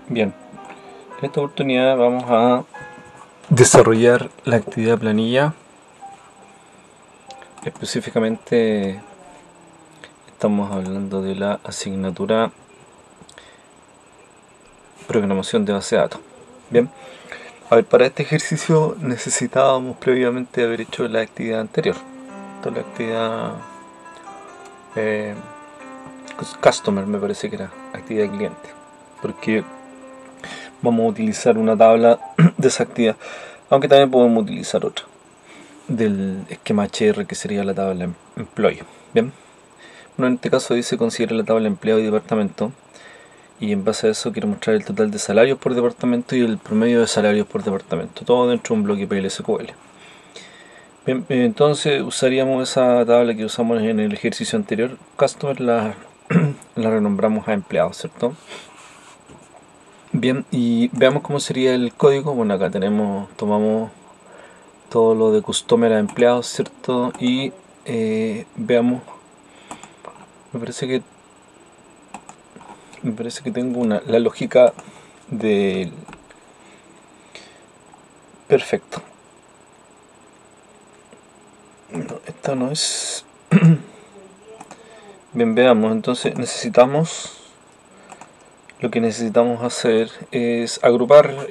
Bien, en esta oportunidad vamos a desarrollar la actividad planilla. Específicamente estamos hablando de la asignatura programación de base de datos. Bien, a ver, para este ejercicio necesitábamos previamente haber hecho la actividad anterior, la actividad customer, me parece que era actividad cliente, porque vamos a utilizar una tabla de esa actividad, aunque también podemos utilizar otra del esquema HR, que sería la tabla employee. Bien, bueno, en este caso dice considera la tabla empleado y departamento, y en base a eso quiero mostrar el total de salarios por departamento y el promedio de salarios por departamento, todo dentro de un bloque PLSQL. Bien, entonces usaríamos esa tabla que usamos en el ejercicio anterior, customer, la renombramos a empleados, ¿cierto? Bien, y veamos cómo sería el código. Bueno, acá tomamos todo lo de customer a empleados, ¿cierto? Y veamos, me parece que tengo la lógica de perfecto. No, esta no es. Bien, veamos, entonces lo que necesitamos hacer es agrupar,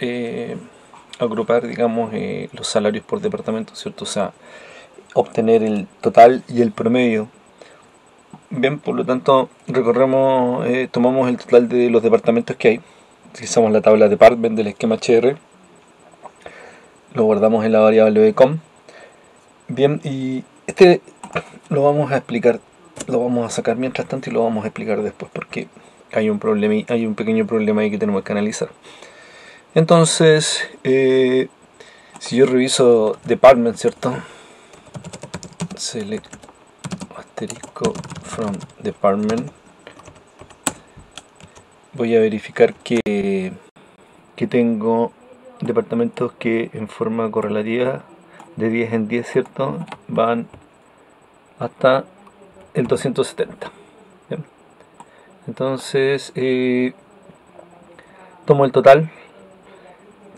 digamos, los salarios por departamento, ¿cierto? O sea, obtener el total y el promedio. Bien, por lo tanto, tomamos el total de los departamentos que hay, utilizamos la tabla department del esquema HR, lo guardamos en la variable com. Bien, y este lo vamos a explicar, lo vamos a sacar mientras tanto y lo vamos a explicar después, porque hay un pequeño problema ahí que tenemos que analizar. Entonces, si yo reviso department, ¿cierto? Select asterisco from department, voy a verificar que tengo departamentos que en forma correlativa de 10 en 10, ¿cierto? Van hasta el 270. ¿Bien? Entonces tomo el total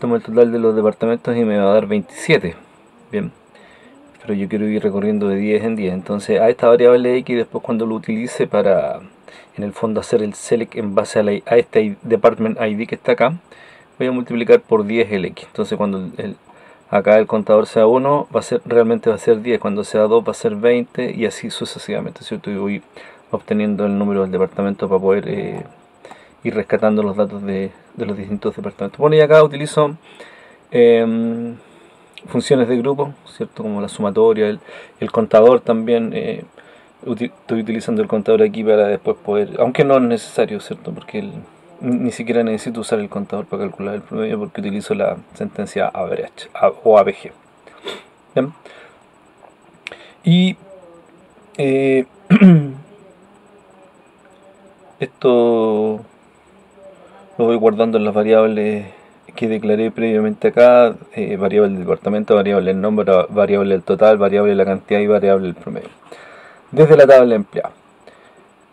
de los departamentos y me va a dar 27. Bien, pero yo quiero ir recorriendo de 10 en 10, entonces a esta variable x, después cuando lo utilice para en el fondo hacer el select en base a este department ID que está acá, voy a multiplicar por 10 el x. Entonces cuando acá el contador sea 1, realmente va a ser 10, cuando sea 2 va a ser 20 y así sucesivamente, ¿cierto? Y voy obteniendo el número del departamento para poder ir rescatando los datos de los distintos departamentos. Bueno, y acá utilizo funciones de grupo, ¿cierto? Como la sumatoria, el contador también. Estoy utilizando el contador aquí para después poder, aunque no es necesario, ¿cierto? Porque ni siquiera necesito usar el contador para calcular el promedio, porque utilizo la sentencia average o ABG. ¿Bien? Y esto lo voy guardando en las variables que declaré previamente acá, variable del departamento, variable el nombre, variable el total, variable la cantidad y variable el promedio, desde la tabla de empleado.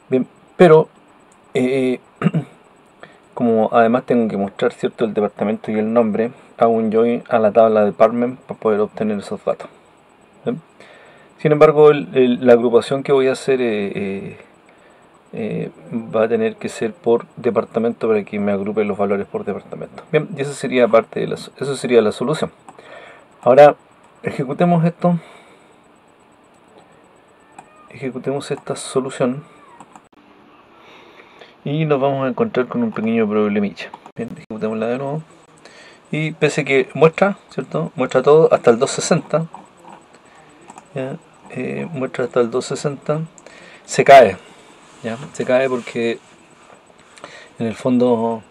Bien, pero como además tengo que mostrar, ¿cierto?, el departamento y el nombre, hago un join a la tabla department para poder obtener esos datos. ¿Bien? Sin embargo, la agrupación que voy a hacer va a tener que ser por departamento para que me agrupe los valores por departamento. Bien, y esa sería eso sería la solución. Ahora ejecutemos esta solución y nos vamos a encontrar con un pequeño problemilla. Bien, ejecutémosla de nuevo y pese que muestra, ¿cierto? Muestra todo hasta el 260. ¿Ya? Muestra hasta el 260, se cae. ¿Ya? Se cae porque en el fondo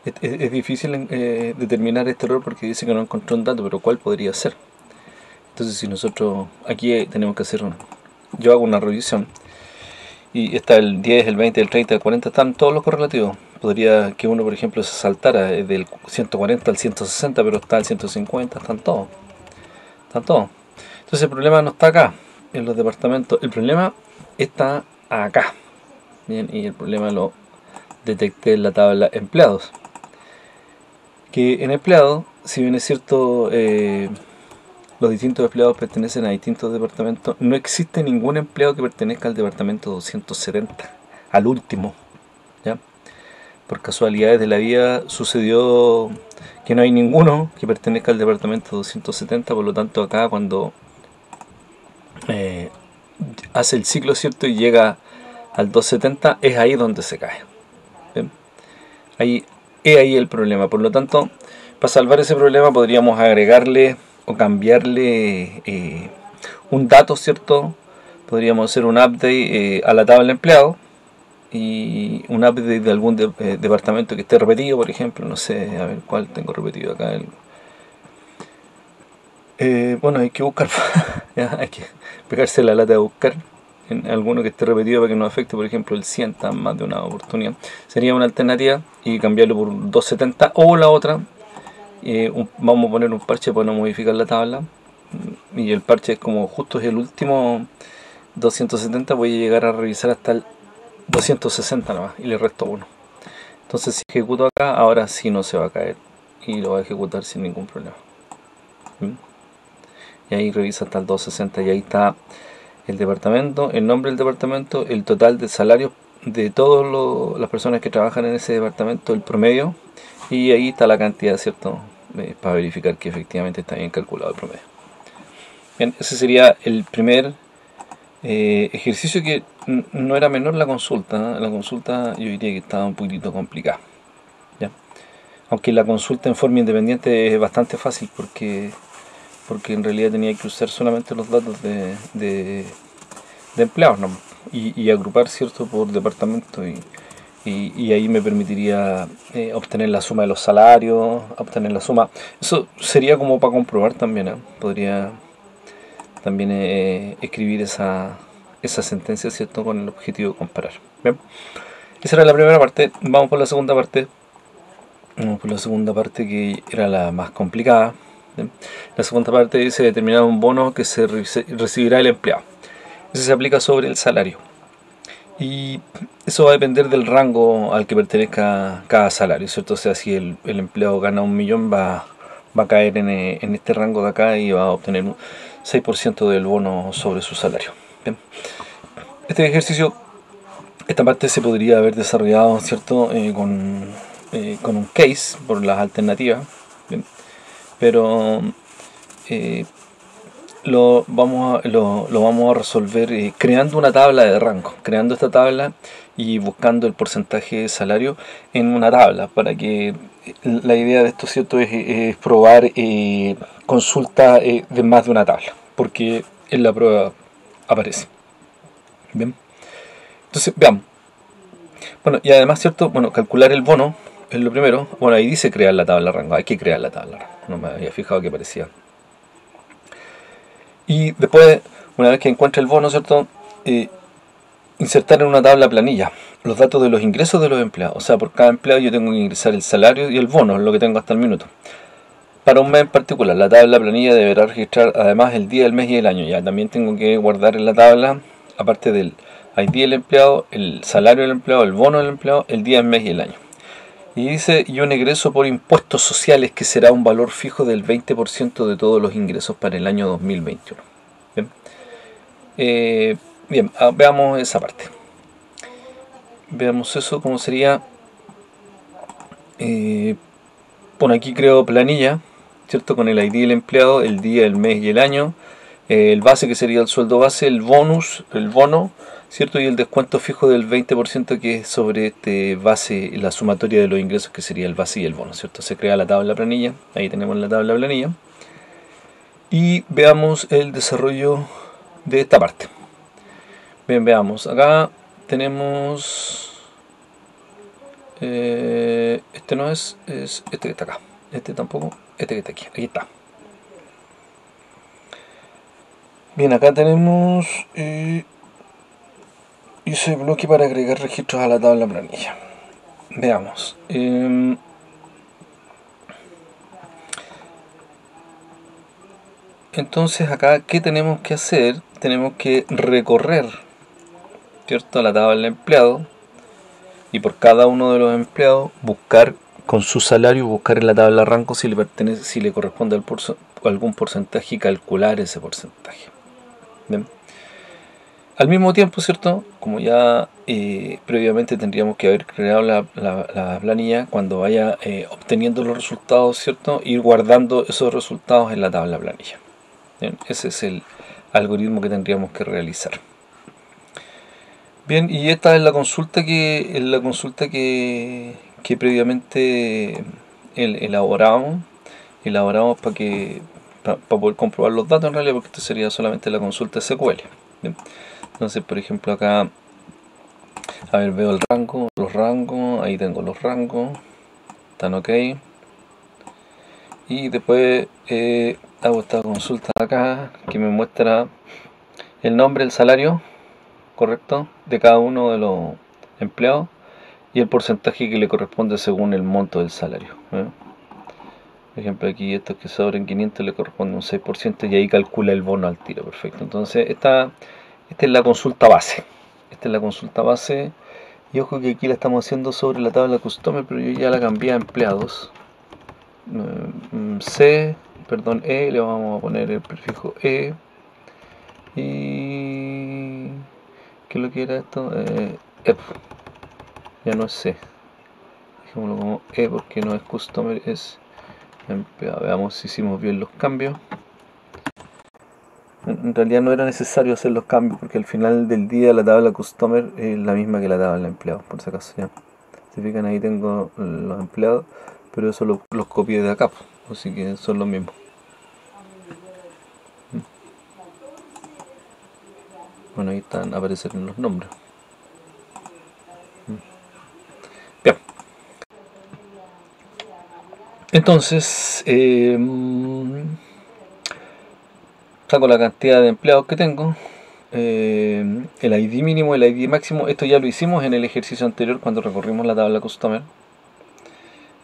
es difícil determinar este error, porque dice que no encontró un dato, pero ¿cuál podría ser? Entonces, si nosotros aquí tenemos que hacer yo hago una revisión y está el 10, el 20, el 30, el 40, están todos los correlativos. Podría que uno, por ejemplo, se saltara del 140 al 160, pero está el 150, están todos. Entonces el problema no está acá, en los departamentos, el problema está acá. Bien, y el problema lo detecté en la tabla empleados. que en empleado, si bien es cierto, los distintos empleados pertenecen a distintos departamentos, no existe ningún empleado que pertenezca al departamento 270, al último, ¿ya? Por casualidades de la vida sucedió que no hay ninguno que pertenezca al departamento 270, por lo tanto acá cuando eh, hace el ciclo, ¿cierto? Y llega al 270, es ahí donde se cae. ¿Bien? Es ahí el problema. Por lo tanto, para salvar ese problema podríamos agregarle o cambiarle un dato, ¿cierto? Podríamos hacer un update a la tabla de empleado y un update de algún departamento que esté repetido, por ejemplo, no sé, a ver cuál tengo repetido acá. Bueno, hay que buscar, ya, hay que pegarse la lata de buscar en alguno que esté repetido para que no afecte, por ejemplo, el 100, más de una oportunidad. Sería una alternativa y cambiarlo por 270 o la otra. Vamos a poner un parche para no modificar la tabla. Y el parche es como justo es el último 270, voy a llegar a revisar hasta el 260 nada más y le resto 1. Entonces si ejecuto acá, ahora sí no se va a caer y lo va a ejecutar sin ningún problema. Y ahí revisa hasta el 260 y ahí está el departamento, el nombre del departamento, el total de salarios de todas las personas que trabajan en ese departamento, el promedio, y ahí está la cantidad, ¿cierto? Para verificar que efectivamente está bien calculado el promedio. Bien, ese sería el primer ejercicio, que no era menor la consulta, ¿no? La consulta yo diría que estaba un poquitito complicada, ¿ya? Aunque la consulta en forma independiente es bastante fácil porque en realidad tenía que usar solamente los datos de empleados, ¿no? Y agrupar, ¿cierto?, por departamento y ahí me permitiría obtener la suma de los salarios, obtener la suma. Eso sería como para comprobar también, ¿eh? Podría también escribir esa sentencia, ¿cierto?, con el objetivo de comparar. Bien, esa era la primera parte. Vamos por la segunda parte. Vamos por la segunda parte, que era la más complicada. Bien. La segunda parte dice determinar un bono que se recibirá el empleado. Eso se aplica sobre el salario. Y eso va a depender del rango al que pertenezca cada salario, ¿cierto? O sea, si el empleado gana 1.000.000, va a caer en este rango de acá y va a obtener un 6% del bono sobre su salario. Bien. Este ejercicio, esta parte se podría haber desarrollado, ¿cierto? Con un case por las alternativas. Bien. Pero lo vamos a resolver creando una tabla de rango, creando esta tabla y buscando el porcentaje de salario en una tabla, para que la idea de esto, ¿cierto?, es probar consulta de más de una tabla, porque en la prueba aparece. Bien, entonces veamos. Bueno, y además, ¿cierto?, bueno, calcular el bono es lo primero. Bueno, ahí dice crear la tabla de rango, hay que crear la tabla de rango, no me había fijado que aparecía. Y después, una vez que encuentre el bono, ¿cierto?, insertar en una tabla planilla los datos de los ingresos de los empleados. O sea, por cada empleado yo tengo que ingresar el salario y el bono, lo que tengo hasta el minuto. Para un mes en particular, la tabla planilla deberá registrar además el día, el mes y el año. Ya también tengo que guardar en la tabla, aparte del ID del empleado, el salario del empleado, el bono del empleado, el día, el mes y el año. Y dice, y un egreso por impuestos sociales que será un valor fijo del 20% de todos los ingresos para el año 2021. Bien, veamos esa parte. Veamos eso, cómo sería. Bueno, aquí creo planilla, ¿cierto? Con el ID del empleado, el día, el mes y el año. El base, que sería el sueldo base, el bonus, el bono, ¿cierto? Y el descuento fijo del 20%, que es sobre este base, la sumatoria de los ingresos, que sería el base y el bono, ¿cierto? Se crea la tabla planilla, ahí tenemos la tabla planilla. Y veamos el desarrollo de esta parte. Bien, veamos, acá tenemos... este no es este que está acá, este tampoco, este que está aquí está. Bien, acá tenemos ese bloque para agregar registros a la tabla planilla. Veamos. Entonces acá, ¿qué tenemos que hacer? Tenemos que recorrer, ¿cierto?, la tabla de empleado y por cada uno de los empleados buscar con su salario buscar en la tabla rango si le pertenece, si le corresponde algún porcentaje y calcular ese porcentaje. ¿Bien? Al mismo tiempo, ¿cierto? Como ya previamente tendríamos que haber creado la planilla, cuando vaya obteniendo los resultados, ¿cierto? Ir guardando esos resultados en la tabla planilla. ¿Bien? Ese es el algoritmo que tendríamos que realizar. Bien, y esta es la consulta que previamente elaboramos para poder comprobar los datos en realidad, porque esto sería solamente la consulta SQL. ¿Bien? Entonces, por ejemplo, acá, a ver, veo el rango, los rangos, ahí tengo los rangos, están ok. Y después hago esta consulta acá que me muestra el nombre, el salario correcto de cada uno de los empleados y el porcentaje que le corresponde según el monto del salario. Por ejemplo, aquí estos que sobren 500 le corresponde un 6% y ahí calcula el bono al tiro. Perfecto. Entonces, esta es la consulta base. Esta es la consulta base. Y ojo que aquí la estamos haciendo sobre la tabla customer, pero yo ya la cambié a empleados. Le vamos a poner el prefijo E. Y ¿qué es lo que era esto? Ya no es C. Dejémoslo como E porque no es customer, es empleado. Veamos si hicimos bien los cambios. En realidad no era necesario hacer los cambios porque al final del día la tabla customer es la misma que la tabla empleado, por si acaso ya. Se fijan, ahí tengo los empleados, pero eso los copié de acá, así que son los mismos. Bueno, ahí están, aparecen los nombres. Bien. Entonces, saco la cantidad de empleados que tengo, el ID mínimo, el ID máximo. Esto ya lo hicimos en el ejercicio anterior cuando recorrimos la tabla customer.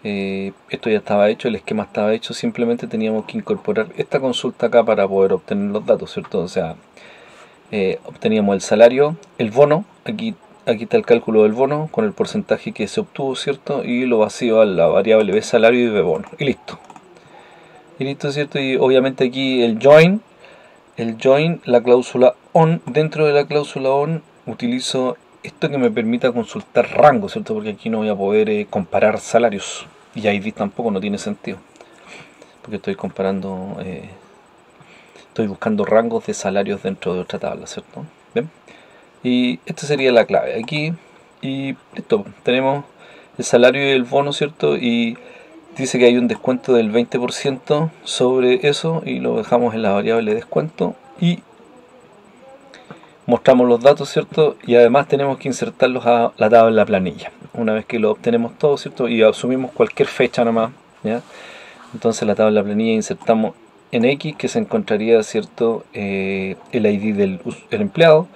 Esto ya estaba hecho, el esquema estaba hecho, simplemente teníamos que incorporar esta consulta acá para poder obtener los datos, ¿cierto? O sea, obteníamos el salario, el bono, aquí está el cálculo del bono con el porcentaje que se obtuvo, ¿cierto? Y lo vacío a la variable B salario y B bono, y listo. Y listo, ¿cierto? Y obviamente aquí el join, la cláusula on, dentro de la cláusula on utilizo esto que me permita consultar rango, ¿cierto? Porque aquí no voy a poder comparar salarios, y ID tampoco, no tiene sentido, porque estoy comparando, estoy buscando rangos de salarios dentro de otra tabla, ¿cierto? ¿Bien? Y esta sería la clave aquí, y listo, tenemos el salario y el bono, ¿cierto? Y dice que hay un descuento del 20% sobre eso, y lo dejamos en la variable descuento, y mostramos los datos, ¿cierto? Y además tenemos que insertarlos a la tabla de la planilla. Una vez que lo obtenemos todo, ¿cierto? Y asumimos cualquier fecha nomás, ¿ya? Entonces la tabla de la planilla insertamos en X, que se encontraría, ¿cierto? El ID del empleado,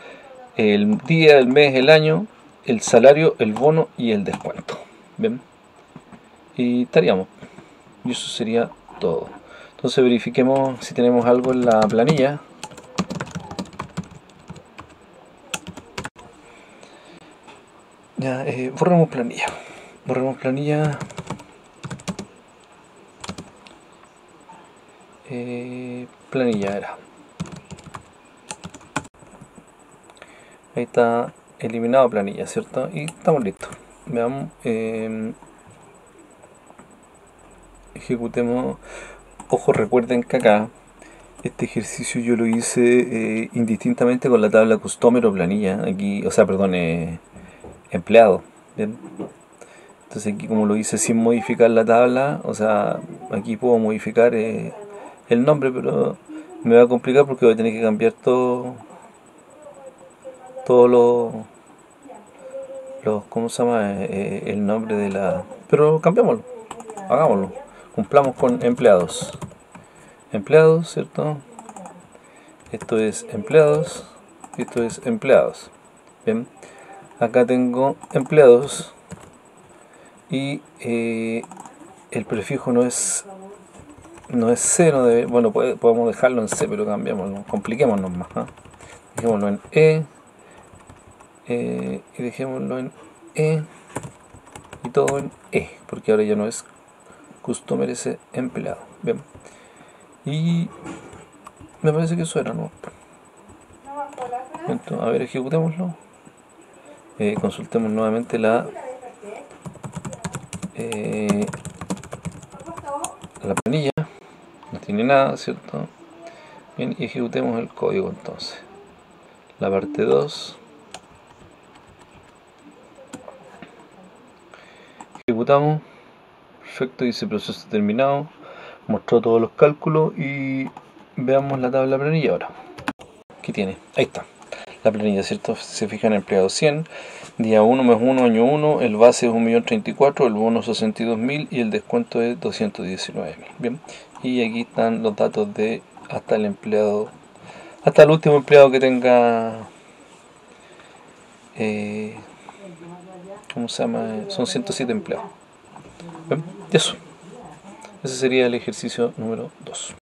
el día, el mes, el año, el salario, el bono y el descuento. ¿Bien? Y estaríamos. Y eso sería todo. Entonces verifiquemos si tenemos algo en la planilla. Ya, borremos planilla. Borremos planilla. Planilla era. Ahí está eliminado planilla, ¿cierto? Y estamos listos. Veamos. Ejecutemos. Ojo, recuerden que acá este ejercicio yo lo hice indistintamente con la tabla customer o planilla. Aquí, o sea, perdón, empleado. ¿Bien? Entonces aquí como lo hice sin modificar la tabla, o sea, aquí puedo modificar el nombre, pero me va a complicar porque voy a tener que cambiar todo los ¿cómo se llama? El nombre de la... Pero cambiámoslo, hagámoslo, cumplamos con empleados. Empleados, ¿cierto? Esto es empleados, esto es empleados. Bien, acá tengo empleados y el prefijo no es C, no debe, bueno, podemos dejarlo en C, pero cambiémoslo, compliquémonos más, ¿eh? Dejémoslo en E, y dejémoslo en E, y todo en E, porque ahora ya no es customer, ese empleado. Bien. Y me parece que eso era, ¿no? Entonces, a ver, ejecutémoslo. Consultemos nuevamente la planilla. No tiene nada, ¿cierto? Bien, y ejecutemos el código entonces. La parte 2. Ejecutamos. Perfecto, dice proceso terminado. Mostró todos los cálculos y veamos la tabla planilla ahora. ¿Qué tiene? Ahí está. La planilla, ¿cierto? Se fija en empleados 100. Día 1 más 1, año 1. El base es 1.034.000, el bono 62.000 y el descuento es 219.000. Bien. Y aquí están los datos de hasta el empleado, hasta el último empleado que tenga. ¿Cómo se llama? Son 107 empleados. Bien. Eso. Ese sería el ejercicio número 2.